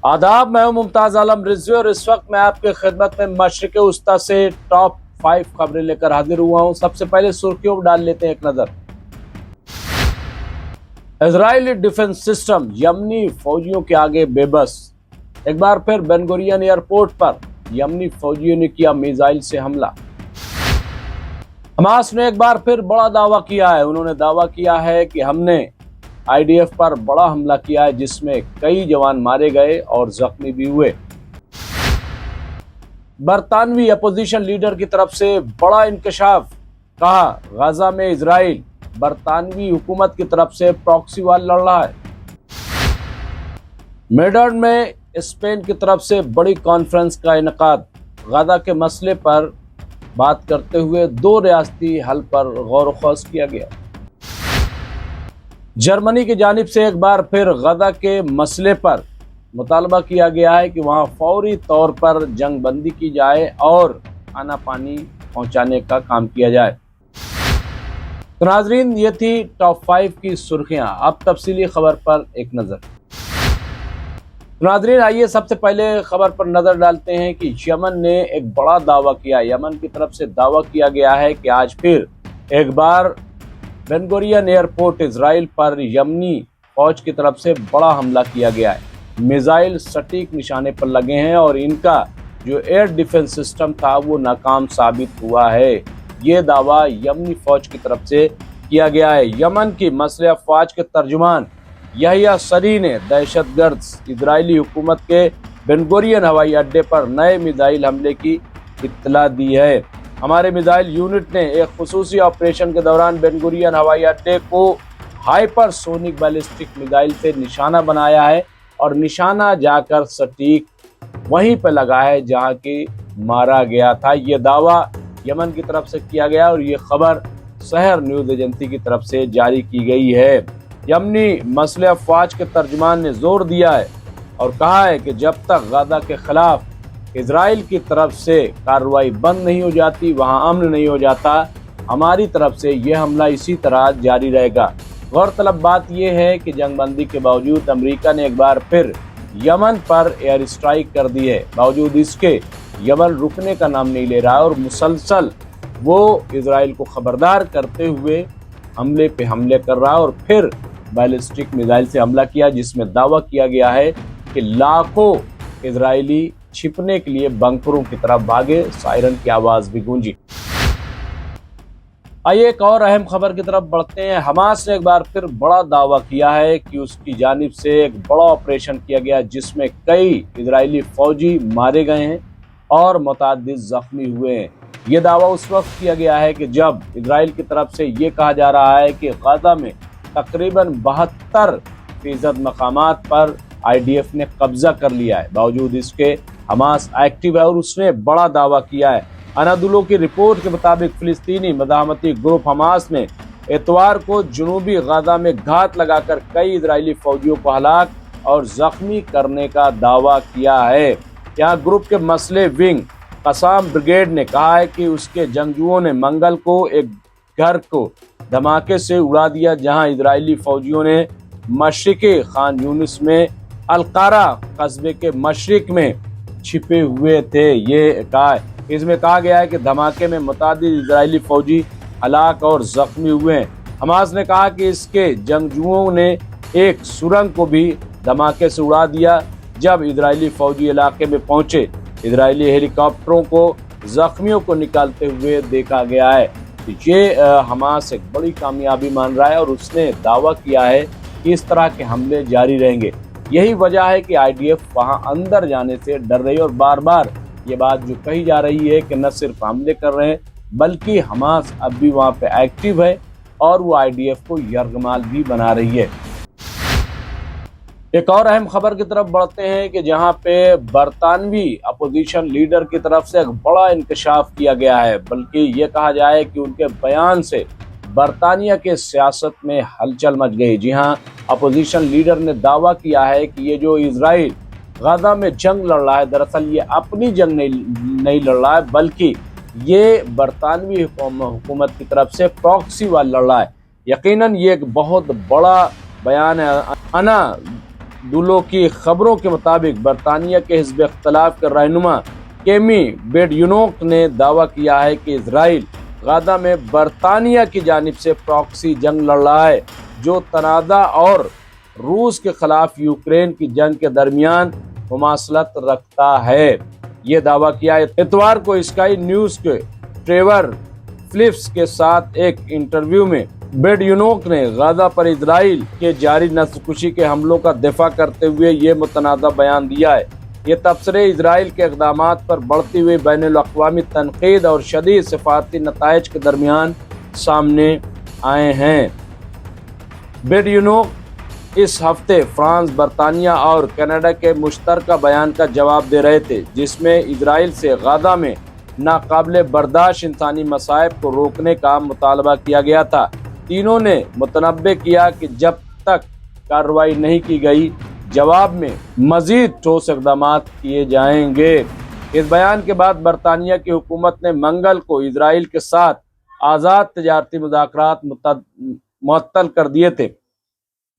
आदाब, मैं हूं मुमताज आलम रिजवी और इस वक्त मैं आपके खिदमत में मशरिक़ वस्ता से टॉप 5 खबरें लेकर हाजिर हुआ हूं। सबसे पहले सुर्खियों पर डाल लेते हैं एक नजर। इजरायली डिफेंस सिस्टम यमनी फौजियों के आगे बेबस। एक बार फिर बेन गुरियन एयरपोर्ट पर यमनी फौजियों ने किया मिसाइल से हमला। हमास ने एक बार फिर बड़ा दावा किया है। उन्होंने दावा किया है कि हमने आईडीएफ पर बड़ा हमला किया है, जिसमें कई जवान मारे गए और जख्मी भी हुए। बरतानवी अपोजिशन लीडर की तरफ से बड़ा इंकशाफ। कहा, गाजा में इजराइल बरतानवी हुकूमत की तरफ से प्रॉक्सी वार लड़ रहा है। मेडर्न में स्पेन की तरफ से बड़ी कॉन्फ्रेंस का इनेकाद। गाजा के मसले पर बात करते हुए 2 रियासती हल पर गौर ख्वास किया गया। जर्मनी की जानिब से एक बार फिर गाजा के मसले पर मुतालबा किया गया है कि वहां फौरी तौर पर जंग बंदी की जाए और खाना पानी पहुंचाने का काम किया जाए। तो नाजरीन, ये थी टॉप 5 की सुर्खियां। अब तफसीली खबर पर एक नजर। तो नाजरीन, आइए सबसे पहले खबर पर नजर डालते हैं कि यमन ने एक बड़ा दावा किया। यमन की तरफ से दावा किया गया है कि आज फिर एक बार बेन गुरियन एयरपोर्ट इजराइल पर यमनी फौज की तरफ से बड़ा हमला किया गया है। मिसाइल सटीक निशाने पर लगे हैं और इनका जो एयर डिफेंस सिस्टम था वो नाकाम साबित हुआ है। ये दावा यमनी फौज की तरफ से किया गया है। यमन की मसले अफवाज के तर्जुमान यहिया सरी ने दहशतगर्द इजरायली हुकूमत के बेन गुरियन हवाई अड्डे पर नए मिसाइल हमले की इत्तला दी है। हमारे मिसाइल यूनिट ने एक खुसूसी ऑपरेशन के दौरान बेन गुरियन हवाई अड्डे को हाइपरसोनिक बैलिस्टिक मिसाइल से निशाना बनाया है और निशाना जाकर सटीक वहीं पर लगा है जहां की मारा गया था। ये दावा यमन की तरफ से किया गया और ये खबर सहर न्यूज एजेंसी की तरफ से जारी की गई है। यमनी मसले अफवाज के तर्जुमान ने जोर दिया है और कहा है कि जब तक गाजा के खिलाफ इजराइल की तरफ से कार्रवाई बंद नहीं हो जाती, वहां अमन नहीं हो जाता, हमारी तरफ से यह हमला इसी तरह जारी रहेगा। गौरतलब बात यह है कि जंगबंदी के बावजूद अमेरिका ने एक बार फिर यमन पर एयर स्ट्राइक कर दी है। बावजूद इसके यमन रुकने का नाम नहीं ले रहा और मुसलसल वो इजराइल को खबरदार करते हुए हमले पे हमले कर रहा और फिर बैलिस्टिक मिसाइल से हमला किया, जिसमें दावा किया गया है कि लाखों इजरायली छिपने के लिए बंकरों की तरफ भागे। सायरन की आवाज भी गूंजी। आइए एक और अहम खबर की तरफ बढ़ते हैं। हमास ने एक बार फिर बड़ा दावा किया है कि उसकी जानिब से एक बड़ा ऑपरेशन किया गया, जिसमें कई इजरायली फौजी मारे गए हैं और मुतअद्दिद जख्मी हुए हैं। ये दावा उस वक्त किया गया है कि जब इजराइल की तरफ से ये कहा जा रहा है कि गाजा में तकरीबन 72% मकामात पर आईडीएफ ने कब्जा कर लिया है। बावजूद इसके हमास एक्टिव है और उसने बड़ा दावा किया है। अनादुलो की रिपोर्ट के मुताबिक फिलिस्तीनी मज़ाहमती ग्रुप हमास ने इतवार को जुनूबी गाजा में घात लगाकर कई इजरायली फौजियों को हलाक और जख्मी करने का दावा किया है। यहाँ ग्रुप के मसले विंग कसाम ब्रिगेड ने कहा है कि उसके जंगजुओं ने मंगल को एक घर को धमाके से उड़ा दिया, जहां इजरायली फौजियों ने मशरिक़ी खान यूनिस में अलकारा कस्बे के मशरिक में छिपे हुए थे। ये कहा, इसमें कहा गया है कि धमाके में मुतअद्दिद इजरायली फौजी हलाक और जख्मी हुए हैं। हमास ने कहा कि इसके जंगजुओं ने एक सुरंग को भी धमाके से उड़ा दिया। जब इजरायली फौजी इलाके में पहुंचे, इजरायली हेलीकॉप्टरों को जख्मियों को निकालते हुए देखा गया है। ये हमास एक बड़ी कामयाबी मान रहा है और उसने दावा किया है कि इस तरह के हमले जारी रहेंगे। यही वजह है कि आईडीएफ वहां अंदर जाने से डर रही है और बार बार ये बात जो कही जा रही है कि न सिर्फ हमले कर रहे हैं बल्कि हमास अब भी वहां पे एक्टिव है और वो आईडीएफ को यरगमाल भी बना रही है। एक और अहम खबर की तरफ बढ़ते हैं कि जहां पे बरतानवी अपोजिशन लीडर की तरफ से एक बड़ा इंकशाफ किया गया है, बल्कि ये कहा जाए कि उनके बयान से बरतानिया के सियासत में हलचल मच गई। जी हाँ, अपोजिशन लीडर ने दावा किया है कि ये जो इजराइल गाजा में जंग लड़ रहा है, दरअसल ये अपनी जंग नहीं लड़ रहा है, बल्कि ये बरतानवी हुकूमत की तरफ से प्रॉक्सी वार लड़ रहा है। यकीनन ये एक बहुत बड़ा बयान है। अना दुलो की खबरों के मुताबिक बरतानिया के हिज़्ब इख्तिलाफ के रहनुमा केमी बेडयूनोक ने दावा किया है कि इजराइल गाजा में बरतानिया की जानिब से प्रॉक्सी जंग लड़ रहा है, जो तनाज़ा और रूस के खिलाफ यूक्रेन की जंग के दरमियान मुमासलत रखता है। ये दावा किया इतवार को स्काई न्यूज़ के ट्रेवर फिलिप्स के साथ एक इंटरव्यू में बेडयूनोक ने गाजा पर इजराइल के जारी नस्लकुशी के हमलों का दिफा करते हुए ये मुतनाज़ा बयान दिया है। ये तबसरे इजराइल के इक़दामात पर बढ़ती हुई बैनुल-अक़वामी तनक़ीद और शदीद सफ़ारती नताइज के दरमियान सामने आए हैं। बेडयूनोक इस हफ्ते फ्रांस, बरतानिया और कनाडा के मुश्तरका बयान का जवाब दे रहे थे, जिसमें इजराइल से गाजा में नाकाबिले बर्दाश्त इंसानी मसाइब को रोकने का मुतालबा किया गया था। तीनों ने मुतनब्बे किया कि जब तक कार्रवाई नहीं की गई, जवाब में मजीद ठोस इक़दामात किए जाएंगे। इस बयान के बाद बरतानिया की हुकूमत ने मंगल को इजराइल के साथ आज़ाद तजारती मुज़ाकरात मुअत्तल कर दिए थे।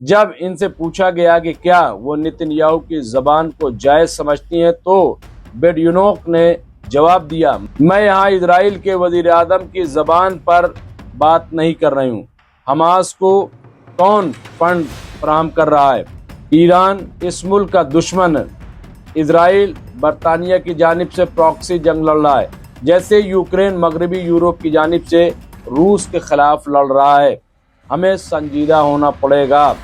जब इनसे पूछा गया कि क्या वो नेतन्याहू की ज़बान को जायज़ समझती हैं, तो बेडयूनोक ने जवाब दिया, मैं यहाँ इजराइल के वज़ीर आज़म की ज़बान पर बात नहीं कर रही हूँ। हमास को कौन फंड फराहम कर रहा है? ईरान इस मुल्क का दुश्मन है। इजराइल बरतानिया की जानिब से प्रॉक्सी जंग लड़ रहा है, जैसे यूक्रेन मगरबी यूरोप की जानिब से रूस के खिलाफ लड़ रहा है। हमें संजीदा होना पड़ेगा।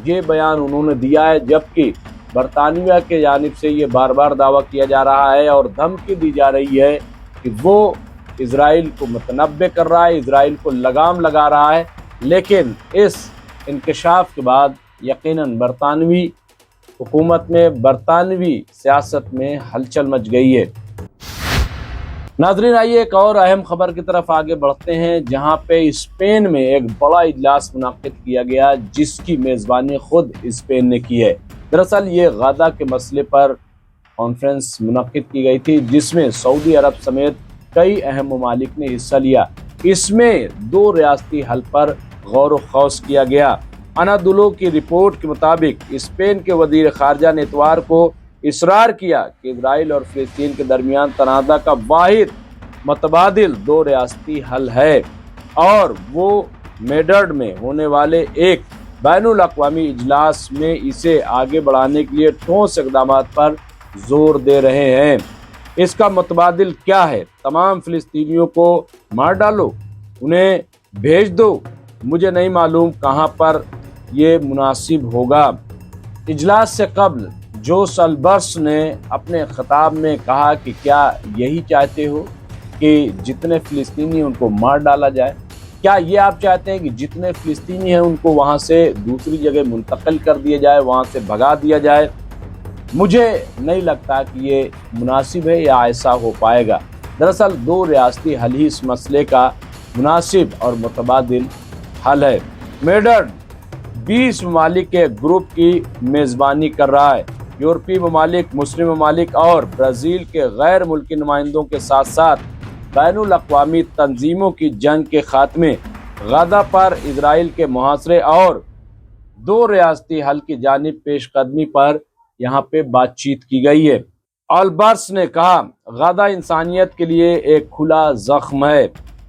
ये बयान उन्होंने दिया है, जबकि बरतानिया के जानिब से ये बार बार दावा किया जा रहा है और धमकी दी जा रही है कि वो इजराइल को मुतनब्बे कर रहा है, इजराइल को लगाम लगा रहा है। लेकिन इस इंकशाफ के बाद यकीनन बरतानवी हुकूमत में, बरतानवी सियासत में हलचल मच गई है। नाज़रीन, आइए एक और अहम खबर की तरफ आगे बढ़ते हैं, जहां पे स्पेन में एक बड़ा इजलास मुनाक़िद किया गया, जिसकी मेज़बानी खुद स्पेन ने की है। दरअसल ये गाजा के मसले पर कॉन्फ्रेंस मुनाक़िद की गई थी, जिसमें सऊदी अरब समेत कई अहम ममालिक ने हिस्सा लिया। इसमें 2 रियासती हल पर गौर व खौस किया गया। अनादुलो की रिपोर्ट के मुताबिक स्पेन के वज़ीर ख़ारजा ने इतवार को इसरार किया कि इजराइल और फ़िलिस्तीन के दरमियान तनाज़ा का वाहिद मतबादिल 2 रियासती हल है, और वो मेड्रिड में होने वाले एक बैनुल-अक़वामी इजलास में इसे आगे बढ़ाने के लिए ठोस इक़दामात पर जोर दे रहे हैं। इसका मुतबादिल क्या है? तमाम फ़िलिस्तीनियों को मार डालो, उन्हें भेज दो। मुझे नहीं मालूम कहाँ पर ये मुनासिब होगा। इजलास से कबल जोस अल्बर्स ने अपने खिताब में कहा कि क्या यही चाहते हो कि जितने फ़िलिस्तीनी उनको मार डाला जाए? क्या ये आप चाहते हैं कि जितने फ़िलिस्तीनी हैं उनको वहाँ से दूसरी जगह मुंतकिल कर दिया जाए, वहाँ से भगा दिया जाए? मुझे नहीं लगता कि ये मुनासिब है या ऐसा हो पाएगा। दरअसल 2 रियासती हल ही इस मसले का मुनासिब और मुतबादिल हल है। मेड्रिड 20 ममालिक के ग्रुप की मेज़बानी कर रहा है। यूरोपीय ममालिक, मुस्लिम ममालिक और ब्राज़ील के गैर मुल्की नुमाइंदों के साथ साथ बैनुल-अक़वामी तंजीमों की जंग के खात्मे, गाजा पर इजराइल के मुहासरे और 2 रियासती हल की जानिब पेशकदमी पर यहाँ पे बातचीत की गई है। अल्बर्स ने कहा, गाजा इंसानियत के लिए एक खुला जख्म है।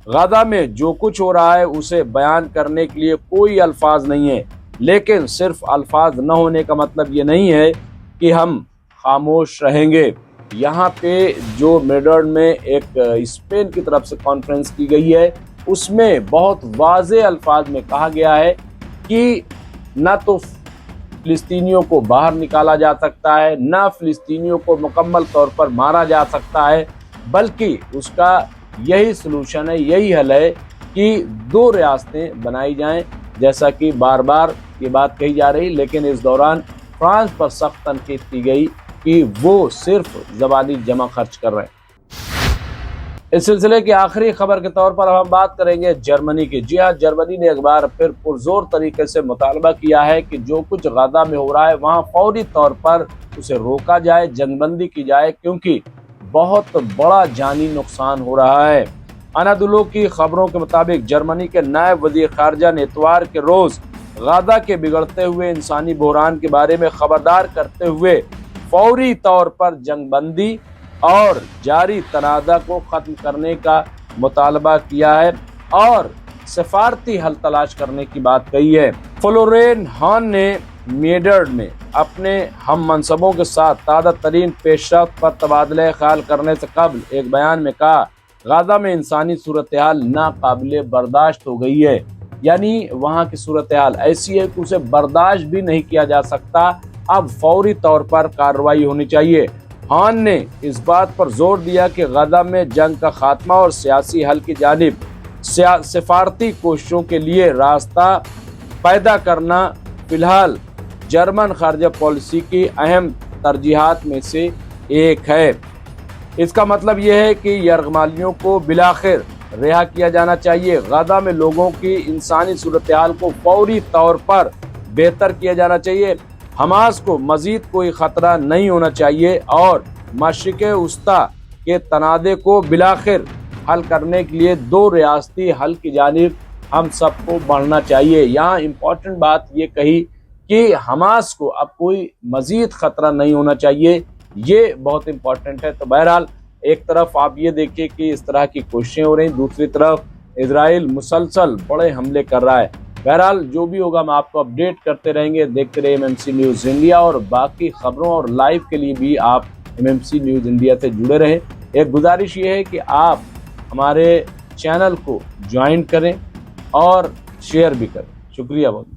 गाजा में जो कुछ हो रहा है उसे बयान करने के लिए कोई अल्फाज नहीं है, लेकिन सिर्फ अल्फाज न होने का मतलब ये नहीं है कि हम खामोश रहेंगे। यहाँ पे जो मेड्रिड में एक स्पेन की तरफ से कॉन्फ्रेंस की गई है, उसमें बहुत वाज़े अल्फाज में कहा गया है कि न तो फ़िलिस्तीनियों को बाहर निकाला जा सकता है, न फ़िलिस्तीनियों को मुकम्मल तौर पर मारा जा सकता है, बल्कि उसका यही सलूशन है, यही हल है कि 2 रियासतें बनाई जाएं, जैसा कि बार बार ये बात कही जा रही। लेकिन इस दौरान फ्रांस पर सख्त तनकीद की गई कि वो सिर्फ ज़बानी जमा खर्च कर रहे हैं। इस सिलसिले की आखिरी खबर के तौर पर हम बात करेंगे जर्मनी की। जी हाँ, जर्मनी ने एक बार फिर पुरजोर तरीके से मुतालबा किया है कि जो कुछ गाजा में हो रहा है वहाँ फौरी तौर पर उसे रोका जाए, जंगबंदी की जाए, क्योंकि बहुत बड़ा जानी नुकसान हो रहा है। अनादुलो की खबरों के मुताबिक जर्मनी के नायब वज़ीर ख़ारजा ने इतवार के रोज़ غزہ کے بگڑتے ہوئے انسانی بحران کے بارے میں خبردار کرتے ہوئے فوری طور پر جنگ بندی اور جاری تنازع کو ختم کرنے کا مطالبہ کیا ہے اور سفارتی حل تلاش کرنے کی بات کہی ہے۔ فلورین ہان نے میڈرڈ میں اپنے ہم منصبوں کے ساتھ تازہ ترین پیش رفت پر تبادلہ خیال کرنے سے قبل ایک بیان میں کہا، غزہ میں انسانی صورتحال ناقابل برداشت ہو گئی ہے، یعنی وہاں کی صورتحال ایسی ہے کہ اسے برداشت بھی نہیں کیا جا سکتا، اب فوری طور پر کارروائی ہونی چاہیے۔ ہان نے اس بات پر زور دیا کہ غزہ میں جنگ کا خاتمہ اور سیاسی حل کی جانب سفارتی کوششوں کے لیے راستہ پیدا کرنا فی الحال جرمن خارجہ پالیسی کی اہم ترجیحات میں سے ایک ہے۔ اس کا مطلب یہ ہے کہ یرغمالیوں کو بالآخر رہا کیا جانا چاہیے، غزہ میں لوگوں کی انسانی صورتحال کو فوری طور پر بہتر کیا جانا چاہیے، حماس کو مزید کوئی خطرہ نہیں ہونا چاہیے اور مشرق وسطی کے تنازع کو بالآخر حل کرنے کے لیے دو ریاستی حل کی جانب ہم سب کو بڑھنا چاہیے۔ یہاں امپورٹنٹ بات یہ کہی کہ حماس کو اب کوئی مزید خطرہ نہیں ہونا چاہیے، یہ بہت امپورٹنٹ ہے۔ تو بہرحال ایک طرف آپ یہ دیکھیں کہ اس طرح کی کوششیں ہو رہی ہیں، دوسری طرف اسرائیل مسلسل بڑے حملے کر رہا ہے۔ بہرحال جو بھی ہوگا ہم آپ کو اپڈیٹ کرتے رہیں گے، دیکھتے رہے MMC نیوز انڈیا، اور باقی خبروں اور لائیو کے لیے بھی آپ MMC نیوز انڈیا سے جڑے رہیں۔ ایک گزارش یہ ہے کہ آپ ہمارے چینل کو جوائن کریں اور شیئر بھی کریں۔ شکریہ بہت۔